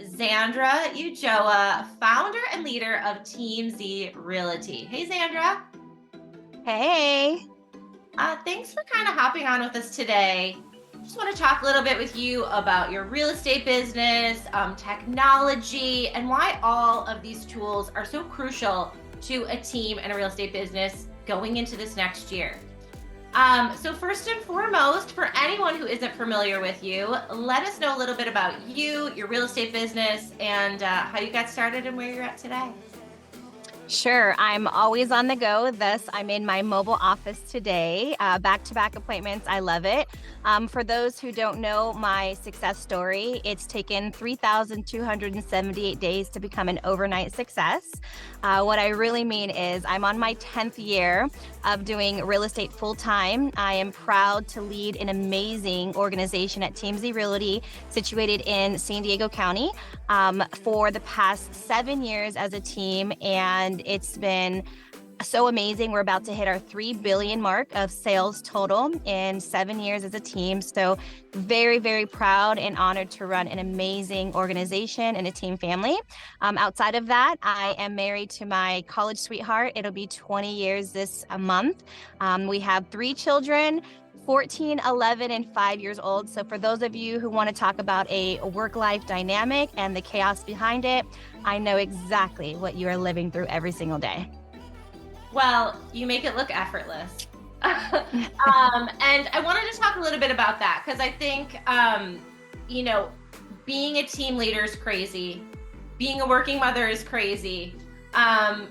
Zandra Ulloa, founder and leader of Team Z Realty. Hey, Zandra. Hey. Thanks for kind of hopping on with us today. Just want to talk a little bit with you about your real estate business, technology, and why all of these tools are so crucial to a team and a real estate business going into this next year. So first and foremost, for anyone who isn't familiar with you, let us know a little bit about you, your real estate business, and how you got started and where you're at today. Sure. I'm always on the go. Thus, I'm in my mobile office today, back-to-back appointments. I love it. For those who don't know my success story, it's taken 3,278 days to become an overnight success. What I really mean is I'm on my 10th year of doing real estate full-time. I am proud to lead an amazing organization at Team Z Realty, situated in San Diego County, for the past 7 years as a team, and it's been so amazing. We're about to hit our 3 billion mark of sales total in 7 years as a team. So very, very proud and honored to run an amazing organization and a team family. Outside of that, I am married to my college sweetheart. It'll be 20 years this month. We have 3 children, 14, 11, and 5 years old. So for those of you who want to talk about a work-life dynamic and the chaos behind it, I know exactly what you are living through every single day. Well, you make it look effortless. And I wanted to talk a little bit about that because I think, you know, being a team leader is crazy. Being a working mother is crazy. Um,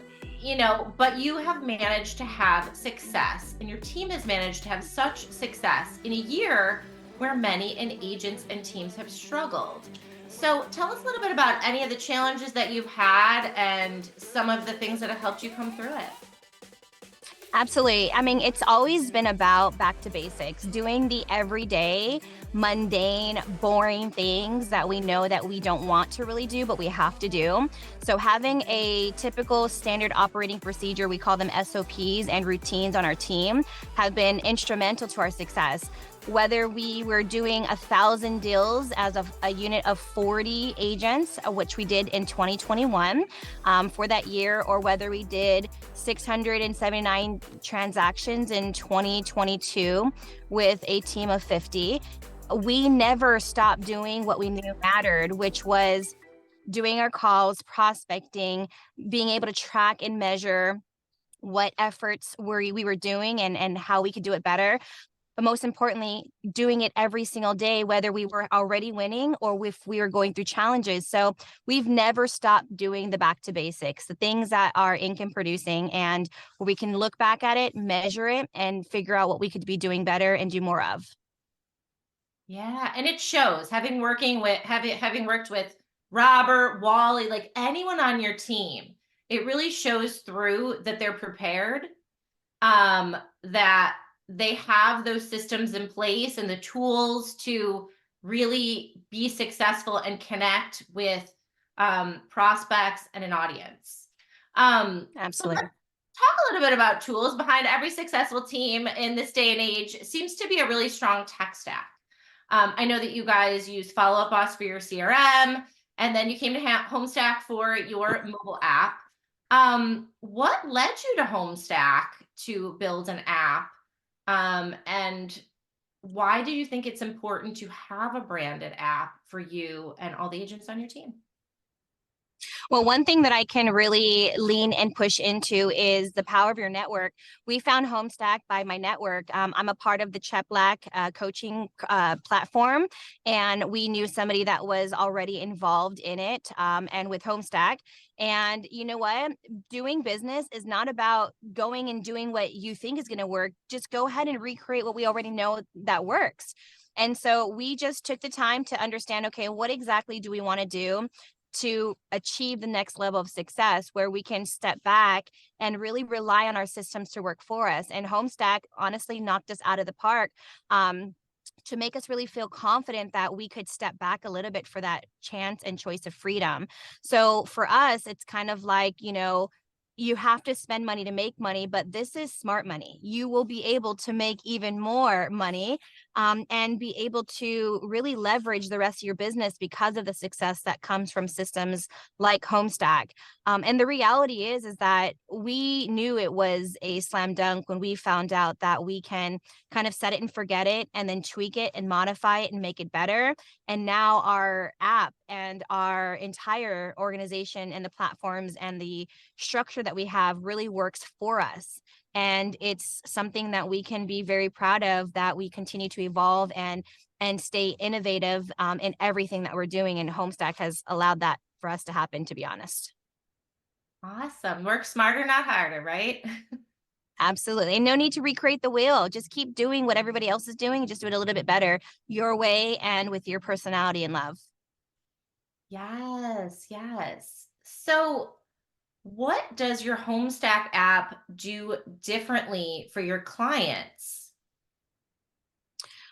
but you have managed to have success and your team has managed to have such success in a year where many agents and teams have struggled. So tell us a little bit about any of the challenges that you've had and some of the things that have helped you come through it. Absolutely. I mean, it's always been about back to basics, doing the everyday, mundane, boring things that we know that we don't want to really do, but we have to do. So having a typical standard operating procedure, we call them SOPs, and routines on our team have been instrumental to our success. Whether we were doing 1,000 deals as a unit of 40 agents, which we did in 2021 for that year, or whether we did 679 transactions in 2022 with a team of 50, we never stopped doing what we knew mattered, which was doing our calls, prospecting, being able to track and measure what efforts we were doing and how we could do it better. But most importantly, doing it every single day, whether we were already winning or if we were going through challenges. So we've never stopped doing the back to basics, the things that are income producing, and where we can look back at it, measure it, and figure out what we could be doing better and do more of. Yeah, and it shows having worked with Robert, Wally, like anyone on your team, it really shows through that they're prepared, that they have those systems in place and the tools to really be successful and connect with prospects and an audience. So let's Absolutely. talk a little bit about tools behind every successful team in this day and age. It seems to be a really strong tech stack. I know that you guys use Follow Up Boss for your CRM, and then you came to Homestack for your mobile app. What led you to Homestack to build an app? And why do you think it's important to have a branded app for you and all the agents on your team? Well, one thing that I can really lean and push into is the power of your network. We found Homestack by my network. I'm a part of the Chet Black coaching platform, and we knew somebody that was already involved in it, and with Homestack. And you know what? Doing business is not about going and doing what you think is going to work. Just go ahead and recreate what we already know that works. And so we just took the time to understand, okay, what exactly do we want to do to achieve the next level of success, where we can step back and really rely on our systems to work for us. And Homestack honestly knocked us out of the park, to make us really feel confident that we could step back a little bit for that chance and choice of freedom. So for us, it's kind of like, you have to spend money to make money, but this is smart money. You will be able to make even more money and be able to really leverage the rest of your business because of the success that comes from systems like Homestack. And the reality is that we knew it was a slam dunk when we found out that we can kind of set it and forget it and then tweak it and modify it and make it better. And now our app and our entire organization and the platforms and the structure that we have really works for us. And it's something that we can be very proud of, that we continue to evolve and stay innovative in everything that we're doing. And Homestack has allowed that for us to happen, to be honest. Awesome. Work smarter, not harder, right? Absolutely. And no need to recreate the wheel. Just keep doing what everybody else is doing, just do it a little bit better your way and with your personality and love. Yes, yes. So, what does your Homestack app do differently for your clients?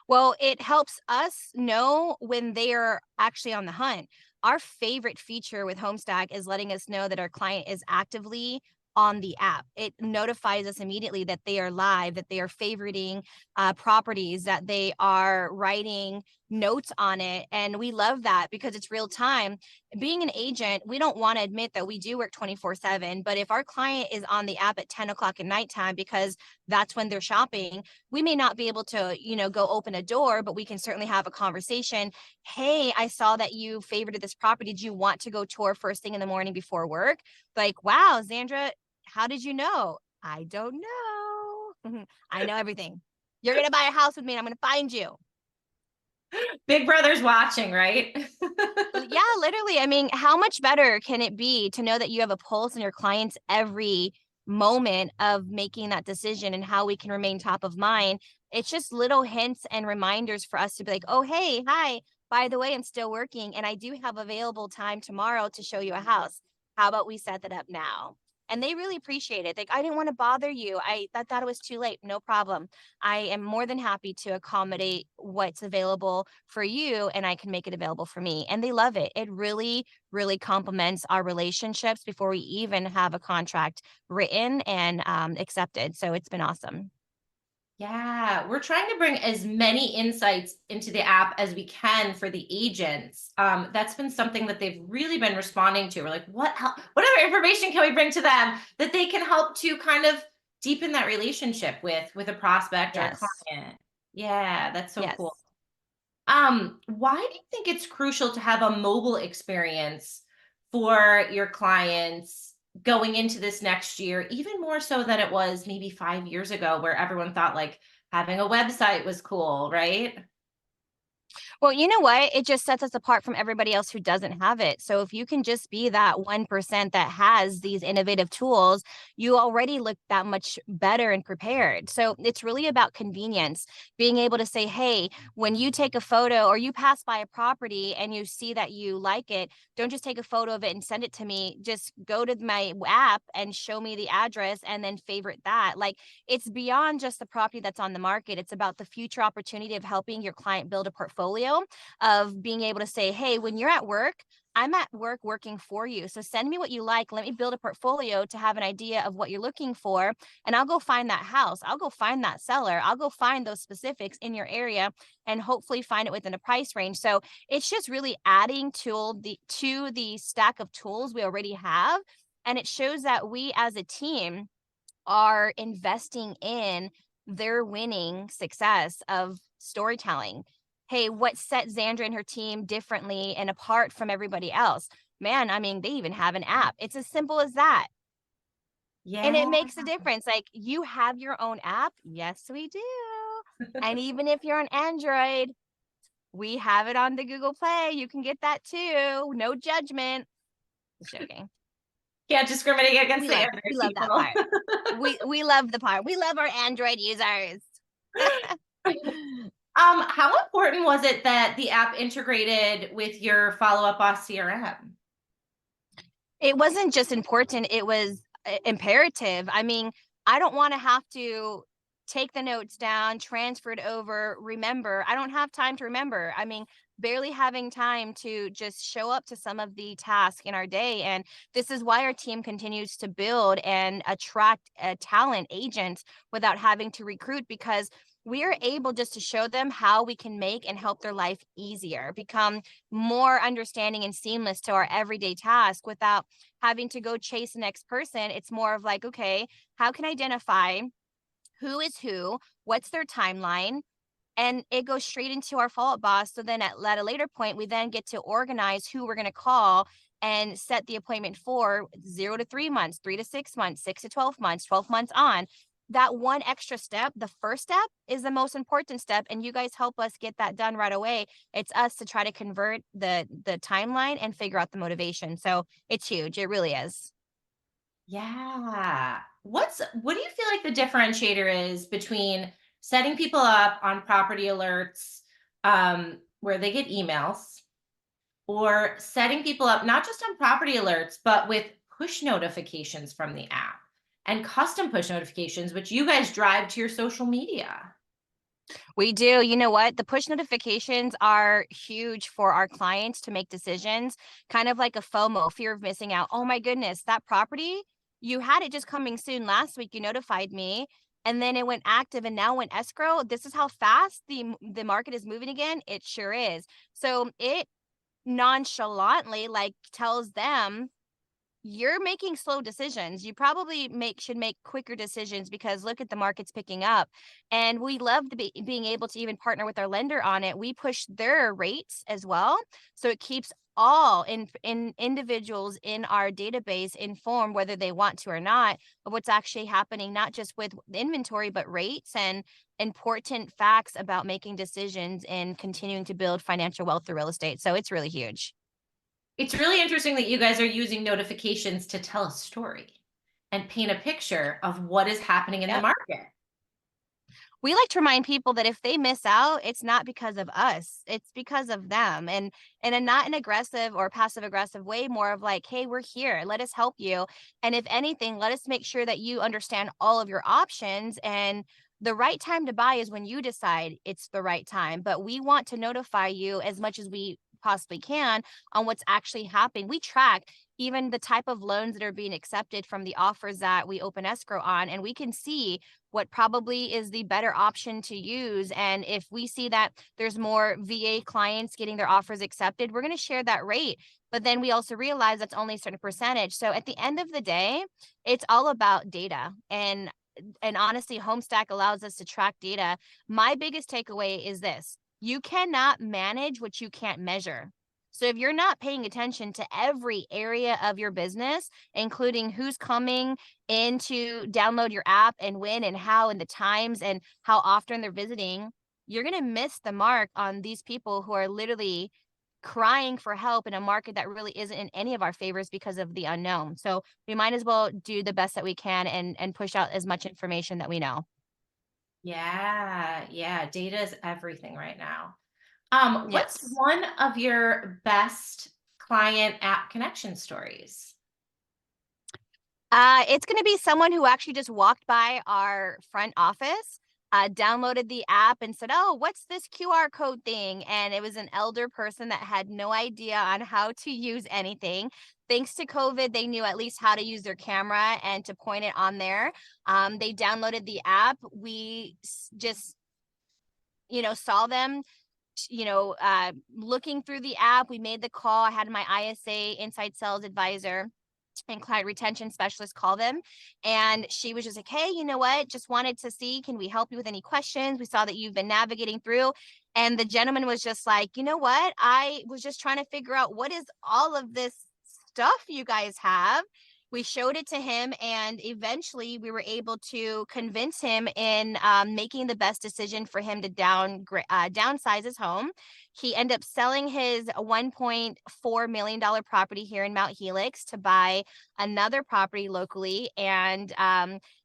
Well, it helps us know when they are actually on the hunt. Our favorite feature with Homestack is letting us know that our client is actively on the app. It notifies us immediately that they are live, that they are favoriting properties, that they are writing notes on it. And we love that because it's real time. Being an agent, we don't want to admit that we do work 24/7. But if our client is on the app at 10 o'clock at nighttime because that's when they're shopping, we may not be able to, go open a door, but we can certainly have a conversation. Hey, I saw that you favorited this property. Do you want to go tour first thing in the morning before work? Like, wow, Zandra, how did you know? I don't know. I know everything. You're going to buy a house with me and I'm going to find you. Big Brother's watching, right? Yeah, literally. I mean, how much better can it be to know that you have a pulse on your clients every moment of making that decision and how we can remain top of mind? It's just little hints and reminders for us to be like, oh, hey, hi, by the way, I'm still working and I do have available time tomorrow to show you a house. How about we set that up now? And they really appreciate it. Like, I didn't want to bother you. I thought it was too late. No problem. I am more than happy to accommodate what's available for you and I can make it available for me. And they love it. It really, really complements our relationships before we even have a contract written and accepted. So it's been awesome. Yeah, we're trying to bring as many insights into the app as we can for the agents. That's been something that they've really been responding to. We're like, whatever information can we bring to them that they can help to kind of deepen that relationship with a prospect or a Yes. client. Yeah, that's so Yes. cool. Why do you think it's crucial to have a mobile experience for your clients going into this next year, even more so than it was maybe 5 years ago, where everyone thought like having a website was cool, right? Well, you know what? It just sets us apart from everybody else who doesn't have it. So if you can just be that 1% that has these innovative tools, you already look that much better and prepared. So it's really about convenience, being able to say, hey, when you take a photo or you pass by a property and you see that you like it, don't just take a photo of it and send it to me. Just go to my app and show me the address and then favorite that. Like, it's beyond just the property that's on the market. It's about the future opportunity of helping your client build a portfolio, of being able to say, hey, when you're at work, I'm at work working for you. So send me what you like. Let me build a portfolio to have an idea of what you're looking for. And I'll go find that house. I'll go find that seller. I'll go find those specifics in your area and hopefully find it within a price range. So it's just really adding to the stack of tools we already have. And it shows that we as a team are investing in their winning success of storytelling. Hey, what set Zandra and her team differently and apart from everybody else? Man, I mean, they even have an app. It's as simple as that. And it Yeah. makes a difference. Like, you have your own app. Yes, we do. And even if you're on Android, we have it on the Google Play. You can get that too. No judgment. Just joking. Can't discriminate against We the love Android we love that people. part. We love the part. We love our Android users. How important was it that the app integrated with your follow-up boss CRM? It wasn't just important, it was imperative. I mean, I don't want to have to take the notes down, transfer it over, remember. I don't have time to remember. I mean, barely having time to just show up to some of the tasks in our day. And this is why our team continues to build and attract talent agents without having to recruit, because we are able just to show them how we can make and help their life easier, become more understanding and seamless to our everyday task without having to go chase the next person. It's more of like, okay, how can I identify who is who, what's their timeline, and it goes straight into our follow-up boss. So then at a later point, we then get to organize who we're going to call and set the appointment for 0 to 3 months, 3 to 6 months, 6 to 12 months, 12 months on. That one extra step, the first step is the most important step. And you guys help us get that done right away. It's us to try to convert the timeline and figure out the motivation. So it's huge. It really is. Yeah. What do you feel like the differentiator is between setting people up on property alerts where they get emails, or setting people up not just on property alerts, but with push notifications from the app and custom push notifications, which you guys drive to your social media? We do. You know what? The push notifications are huge for our clients to make decisions, kind of like a FOMO, fear of missing out. Oh my goodness, that property, you had it just coming soon last week. You notified me, and then it went active and now went escrow. This is how fast the market is moving again. It sure is. So it nonchalantly like tells them you're making slow decisions. You probably should make quicker decisions because look at the market's picking up. And we love being able to even partner with our lender on it. We push their rates as well. So it keeps all in individuals in our database informed whether they want to or not of what's actually happening, not just with inventory, but rates and important facts about making decisions and continuing to build financial wealth through real estate. So it's really huge. It's really interesting that you guys are using notifications to tell a story and paint a picture of what is happening in the Yep. market. We like to remind people that if they miss out, it's not because of us, it's because of them. And in not an aggressive or passive aggressive way, more of like, hey, we're here, let us help you. And if anything, let us make sure that you understand all of your options. And the right time to buy is when you decide it's the right time. But we want to notify you as much as we possibly can on what's actually happening. We track even the type of loans that are being accepted from the offers that we open escrow on, and we can see what probably is the better option to use. And if we see that there's more VA clients getting their offers accepted, we're going to share that rate. But then we also realize that's only a certain percentage. So at the end of the day, it's all about data. And honestly, Homestack allows us to track data. My biggest takeaway is this: you cannot manage what you can't measure. So if you're not paying attention to every area of your business, including who's coming in to download your app and when and how and the times and how often they're visiting, you're going to miss the mark on these people who are literally crying for help in a market that really isn't in any of our favors because of the unknown. So we might as well do the best that we can and push out as much information that we know. Yeah, yeah, data is everything right now. What's Yes. one of your best client app connection stories? It's going to be someone who actually just walked by our front office, downloaded the app and said, "Oh, what's this QR code thing?" And it was an elder person that had no idea on how to use anything. Thanks to COVID, they knew at least how to use their camera and to point it on there. They downloaded the app. We just, saw them looking through the app. We made the call. I had my ISA, inside sales advisor, and client retention specialist call them. And she was just like, "Hey, you know what? Just wanted to see, can we help you with any questions? We saw that you've been navigating through." And the gentleman was just like, "You know what? I was just trying to figure out what is all of this stuff you guys have." We showed it to him, and eventually we were able to convince him in making the best decision for him to downsize his home. He ended up selling his $1.4 million property here in Mount Helix to buy another property locally. And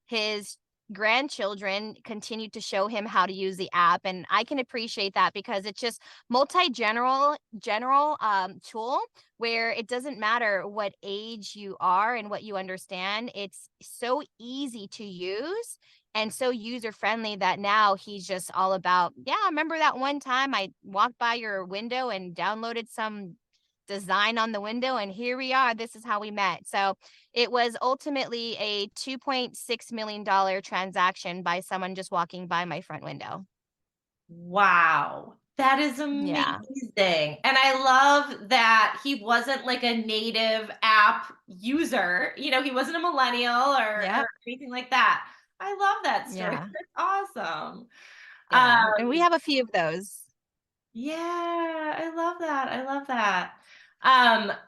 his grandchildren continued to show him how to use the app. And I can appreciate that because it's just general tool where it doesn't matter what age you are and what you understand. It's so easy to use and so user friendly that now he's just all about, yeah, I remember that one time I walked by your window and downloaded some design on the window, and here we are. This is how we met. So it was ultimately a $2.6 million transaction by someone just walking by my front window. Wow. That is Yeah. amazing. And I love that he wasn't like a native app user. He wasn't a millennial or Yep. anything like that. I love that story. Yeah. That's awesome. Yeah. And we Um, have a few of those. yeah, I love that. I love that.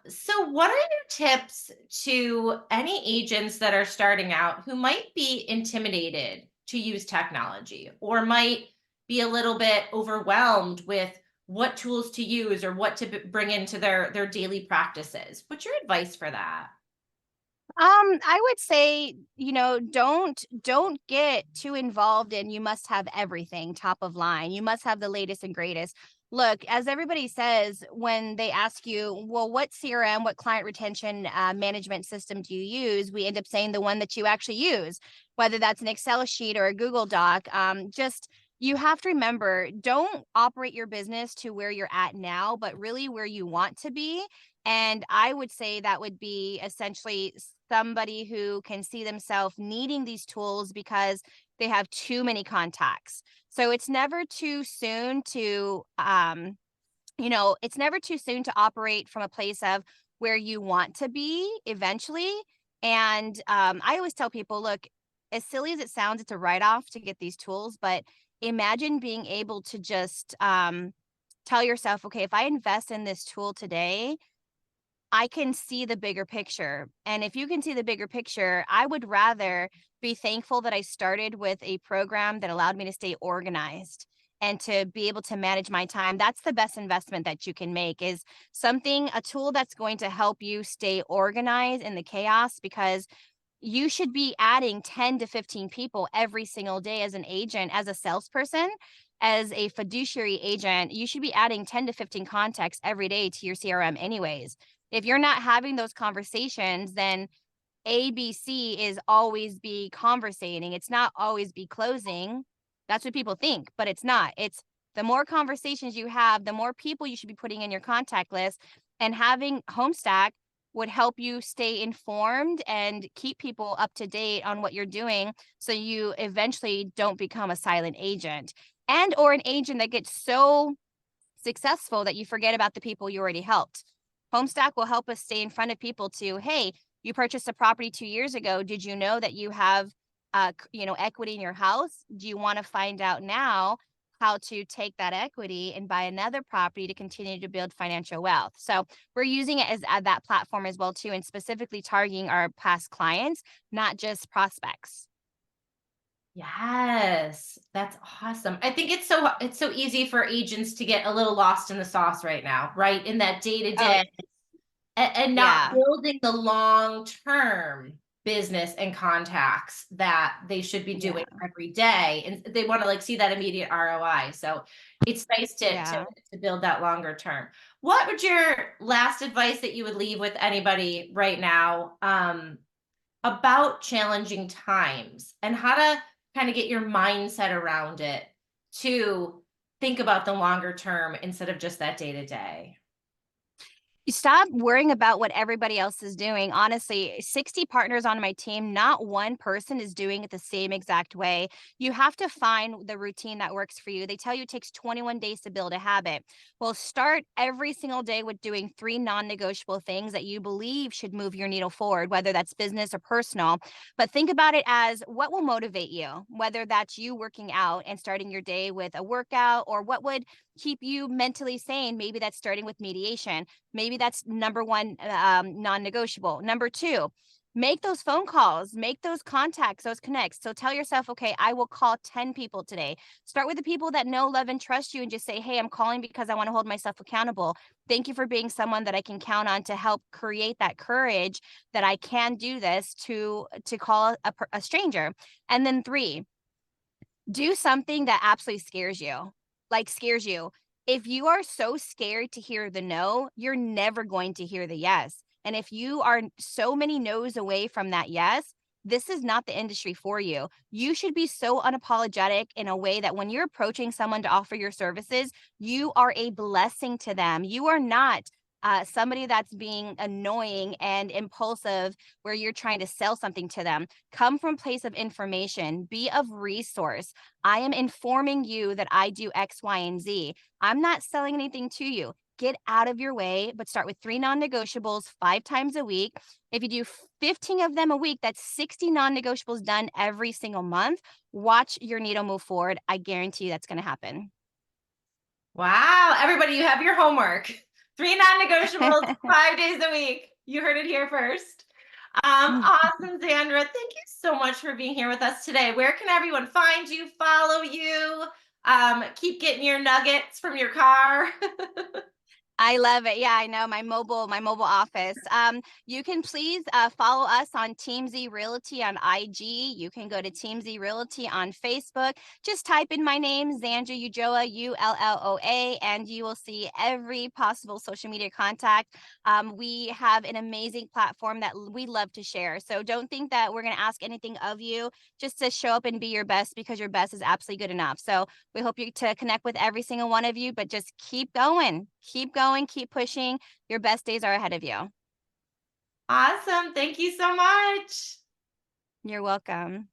So what are your tips to any agents that are starting out who might be intimidated to use technology or might be a little bit overwhelmed with what tools to use or what to bring into their daily practices? What's your advice for that? I would say, don't get too involved in you must have everything top of line. You must have the latest and greatest. Look, as everybody says, when they ask you, well, what CRM, what client retention management system do you use? We end up saying the one that you actually use, whether that's an Excel sheet or a Google Doc. Just you have to remember, don't operate your business to where you're at now, but really where you want to be. And I would say that would be essentially somebody who can see themselves needing these tools because they have too many contacts. So it's never too soon to it's never too soon to operate from a place of where you want to be eventually. And I always tell people, look, as silly as it sounds, it's a write-off to get these tools, but imagine being able to just tell yourself, okay, if I invest in this tool today, I can see the bigger picture. And if you can see the bigger picture, I would rather be thankful that I started with a program that allowed me to stay organized and to be able to manage my time. That's the best investment that you can make is a tool that's going to help you stay organized in the chaos, because you should be adding 10 to 15 people every single day as an agent, as a salesperson, as a fiduciary agent. You should be adding 10 to 15 contacts every day to your CRM, anyways. If you're not having those conversations, then ABC is always be conversating. It's not always be closing. That's what people think, but it's not. It's the more conversations you have, the more people you should be putting in your contact list. And having Homestack would help you stay informed and keep people up to date on what you're doing, so you eventually don't become a silent agent and or an agent that gets so successful that you forget about the people you already helped. Homestack will help us stay in front of people to, hey, you purchased a property 2 years ago. Did you know that you have, equity in your house? Do you want to find out now how to take that equity and buy another property to continue to build financial wealth? So we're using it as that platform as well too, and specifically targeting our past clients, not just prospects. Yes, that's awesome. I think it's so easy for agents to get a little lost in the sauce right now, right? In that day to Oh, day and not yeah. building the long term business and contacts that they should be doing Yeah. every day, and they want to like see that immediate ROI. So it's nice to Yeah. build that longer term. What would your last advice that you would leave with anybody right now about challenging times and how to kind of get your mindset around it to think about the longer term instead of just that day to day? You stop worrying about what everybody else is doing. Honestly, 60 partners on my team, not one person is doing it the same exact way. You have to find the routine that works for you. They tell you it takes 21 days to build a habit. Well, start every single day with doing 3 non-negotiable things that you believe should move your needle forward, whether that's business or personal. But think about it as what will motivate you, whether that's you working out and starting your day with a workout, or what would keep you mentally sane. Maybe that's starting with mediation. Maybe that's number one, non-negotiable. Number two, make those phone calls, make those contacts, those connects. So tell yourself, okay, I will call 10 people today. Start with the people that know, love, and trust you, and just say, hey, I'm calling because I want to hold myself accountable. Thank you for being someone that I can count on to help create that courage that I can do this, to call a stranger. And then three, do something that absolutely scares you. Like scares you. If you are so scared to hear the no, you're never going to hear the yes. And if you are so many no's away from that yes, this is not the industry for you. You should be so unapologetic in a way that when you're approaching someone to offer your services, you are a blessing to them. You are not somebody that's being annoying and impulsive where you're trying to sell something to them. Come from a place of information, be of resource. I am informing you that I do X, Y, and Z. I'm not selling anything to you. Get out of your way, but start with 3 non-negotiables 5 times a week. If you do 15 of them a week, that's 60 non-negotiables done every single month. Watch your needle move forward. I guarantee you that's going to happen. Wow. Everybody, you have your homework. 3 non-negotiables, 5 days a week. You heard it here first. Awesome, Zandra. Thank you so much for being here with us today. Where can everyone find you, follow you, keep getting your nuggets from your car? I love it. Yeah, I know my mobile office. You can please follow us on Team Z Realty on IG. You can go to Team Z Realty on Facebook. Just type in my name, Zandra Ulloa, Ulloa, and you will see every possible social media contact. We have an amazing platform that we love to share. So don't think that we're going to ask anything of you. Just to show up and be your best, because your best is absolutely good enough. So we hope you to connect with every single one of you, but just keep going, keep pushing. Your best days are ahead of you. Awesome. Thank you so much. You're welcome.